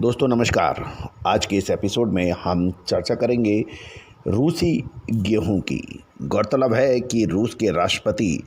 दोस्तों नमस्कार। आज के इस एपिसोड में हम चर्चा करेंगे रूसी गेहूं की। गौरतलब है कि रूस के राष्ट्रपति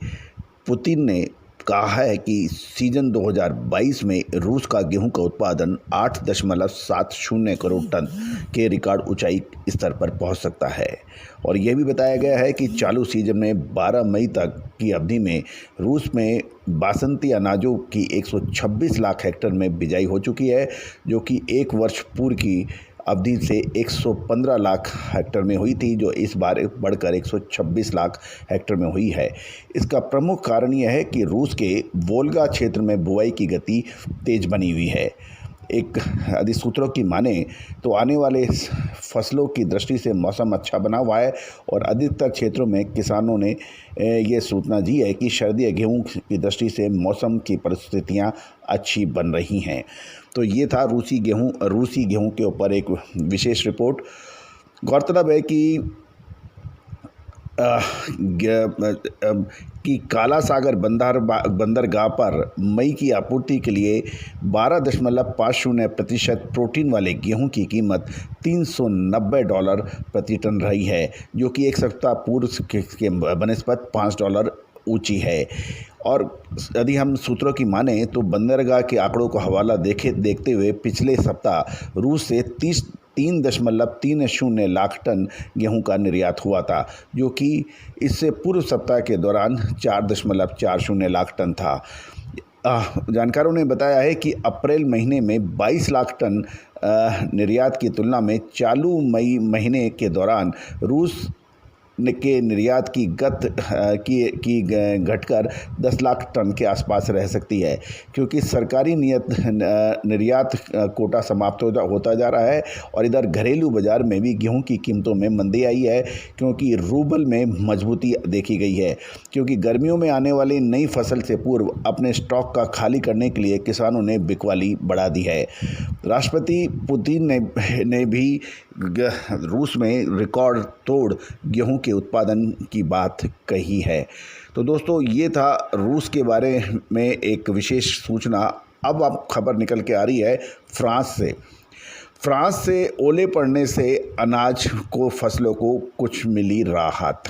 पुतिन ने कहा है कि सीजन 2022 में रूस का गेहूं का उत्पादन 8.70 करोड़ टन के रिकॉर्ड ऊंचाई स्तर पर पहुंच सकता है। और यह भी बताया गया है कि चालू सीजन में 12 मई तक की अवधि में रूस में बासमती अनाजों की 126 लाख हेक्टेयर में बिजाई हो चुकी है, जो कि एक वर्ष पूर्व की अवधि से 115 लाख हेक्टेयर में हुई थी, जो इस बार बढ़कर 126 लाख हेक्टेयर में हुई है। इसका प्रमुख कारण यह है कि रूस के वोल्गा क्षेत्र में बुआई की गति तेज बनी हुई है। एक अधिसूत्रों की माने तो आने वाले फसलों की दृष्टि से मौसम अच्छा बना हुआ है और अधिकतर क्षेत्रों में किसानों ने ये सूचना दी है कि शरदीय गेहूं की दृष्टि से मौसम की परिस्थितियां अच्छी बन रही हैं। तो ये था रूसी गेहूं के ऊपर एक विशेष रिपोर्ट। गौरतलब है कि काला सागर बंदरगाह पर मई की आपूर्ति के लिए 12.50% प्रोटीन वाले गेहूं की कीमत $390 प्रति टन रही है, जो कि एक सप्ताह पूर्व के बनस्पत $5 ऊंची है। और यदि हम सूत्रों की माने तो बंदरगाह के आंकड़ों को हवाला देखते हुए पिछले सप्ताह रूस से 3.30 लाख टन गेहूं का निर्यात हुआ था, जो कि इससे पूर्व सप्ताह के दौरान 4.40 लाख टन था। जानकारों ने बताया है कि अप्रैल महीने में 22 लाख टन निर्यात की तुलना में चालू मई महीने के दौरान रूस के निर्यात की घटकर 10 लाख टन के आसपास रह सकती है, क्योंकि सरकारी निर्यात कोटा समाप्त होता जा रहा है। और इधर घरेलू बाजार में भी गेहूं की कीमतों में मंदी आई है, क्योंकि रूबल में मजबूती देखी गई है। क्योंकि गर्मियों में आने वाली नई फसल से पूर्व अपने स्टॉक का खाली करने के लिए किसानों ने बिकवाली बढ़ा दी है। राष्ट्रपति पुतिन ने भी रूस में रिकॉर्ड तोड़ गेहूं के उत्पादन की बात कही है। तो दोस्तों ये था रूस के बारे में एक विशेष सूचना। अब खबर निकल के आ रही है फ्रांस से ओले पड़ने से अनाज को फसलों को कुछ मिली राहत।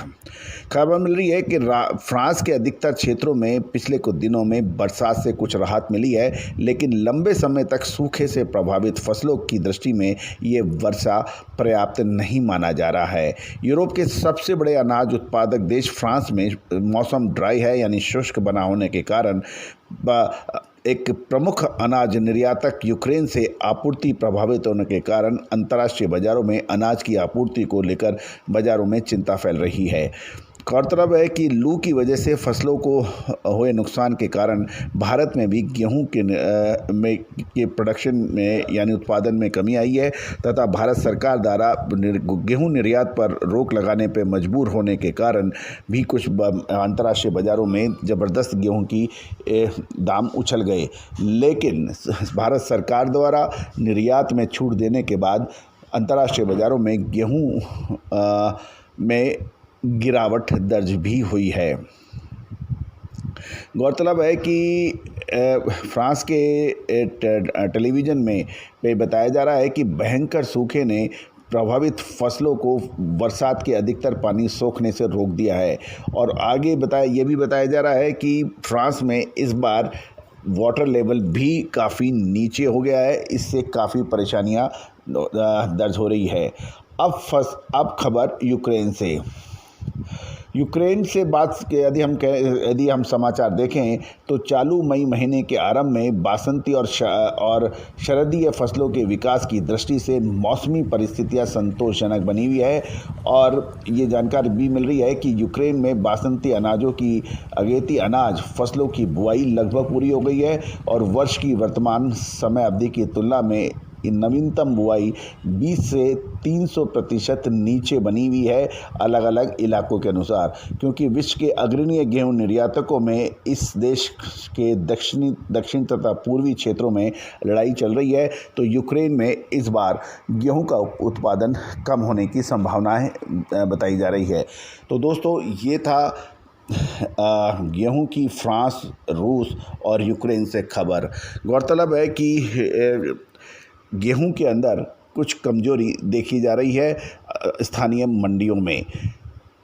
खबर मिल रही है कि फ्रांस के अधिकतर क्षेत्रों में पिछले कुछ दिनों में बरसात से कुछ राहत मिली है, लेकिन लंबे समय तक सूखे से प्रभावित फसलों की दृष्टि में ये वर्षा पर्याप्त नहीं माना जा रहा है। यूरोप के सबसे बड़े अनाज उत्पादक देश फ्रांस में मौसम ड्राई है, यानी शुष्क बना होने के कारण एक प्रमुख अनाज निर्यातक यूक्रेन से आपूर्ति प्रभावित होने के कारण अंतर्राष्ट्रीय बाजारों में अनाज की आपूर्ति को लेकर बाजारों में चिंता फैल रही है। गौरतलब है कि लू की वजह से फसलों को हुए नुकसान के कारण भारत में भी गेहूं के प्रोडक्शन में यानी उत्पादन में कमी आई है, तथा भारत सरकार द्वारा गेहूं निर्यात पर रोक लगाने पर मजबूर होने के कारण भी कुछ अंतर्राष्ट्रीय बाज़ारों में ज़बरदस्त गेहूं की दाम उछल गए। लेकिन भारत सरकार द्वारा निर्यात में छूट देने के बाद अंतर्राष्ट्रीय बाज़ारों में गेहूं में गिरावट दर्ज भी हुई है। गौरतलब है कि फ्रांस के टेलीविज़न में बताया जा रहा है कि भयंकर सूखे ने प्रभावित फसलों को बरसात के अधिकतर पानी सोखने से रोक दिया है। और आगे ये भी बताया जा रहा है कि फ्रांस में इस बार वाटर लेवल भी काफ़ी नीचे हो गया है, इससे काफ़ी परेशानियां दर्ज हो रही है। अब खबर यूक्रेन से यदि हम समाचार देखें तो चालू मई महीने के आरंभ में बासमती और शरदीय फसलों के विकास की दृष्टि से मौसमी परिस्थितियां संतोषजनक बनी हुई है। और ये जानकारी भी मिल रही है कि यूक्रेन में बासमती अनाजों की अगेती अनाज फसलों की बुआई लगभग पूरी हो गई है और वर्ष की वर्तमान समय अवधि की तुलना में नवीनतम बुआई 20 से 300% नीचे बनी हुई है, अलग अलग इलाकों के अनुसार। क्योंकि विश्व के अग्रणी गेहूं निर्यातकों में इस देश के दक्षिण तथा पूर्वी क्षेत्रों में लड़ाई चल रही है, तो यूक्रेन में इस बार गेहूं का उत्पादन कम होने की संभावनाएं बताई जा रही है। तो दोस्तों ये था गेहूं की फ्रांस, रूस और यूक्रेन से खबर। गौरतलब है कि गेहूं के अंदर कुछ कमजोरी देखी जा रही है स्थानीय मंडियों में।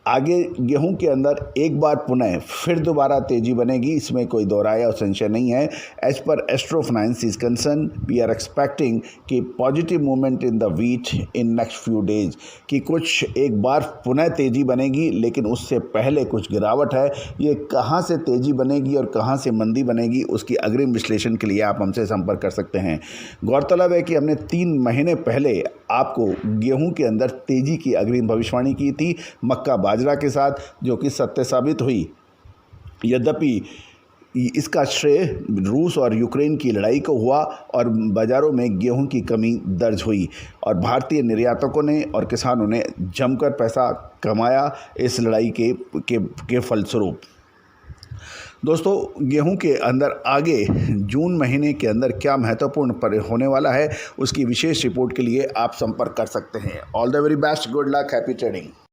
आगे गेहूं के अंदर एक बार पुनः फिर दोबारा तेजी बनेगी, इसमें कोई दो राय और संशय नहीं है। As per Astro Finance is concern, we are expecting कि positive movement in the wheat in next few days, कि कुछ एक बार पुनः तेजी बनेगी, लेकिन उससे पहले कुछ गिरावट है। ये कहां से तेजी बनेगी और कहां से मंदी बनेगी, उसकी अग्रिम विश्लेषण के लिए आप हमसे संपर्क कर सकते हैं। गौरतलब है कि हमने 3 महीने पहले आपको गेहूं के अंदर तेजी की अग्रिम भविष्यवाणी की थी मक्का बाजरा के साथ, जो कि सत्य साबित हुई। यद्यपि इसका श्रेय रूस और यूक्रेन की लड़ाई को हुआ और बाज़ारों में गेहूं की कमी दर्ज हुई और भारतीय निर्यातकों ने और किसानों ने जमकर पैसा कमाया इस लड़ाई के फलस्वरूप। दोस्तों, गेहूं के अंदर आगे जून महीने के अंदर क्या महत्वपूर्ण होने वाला है, उसकी विशेष रिपोर्ट के लिए आप संपर्क कर सकते हैं। All the very best, good luck, happy trading.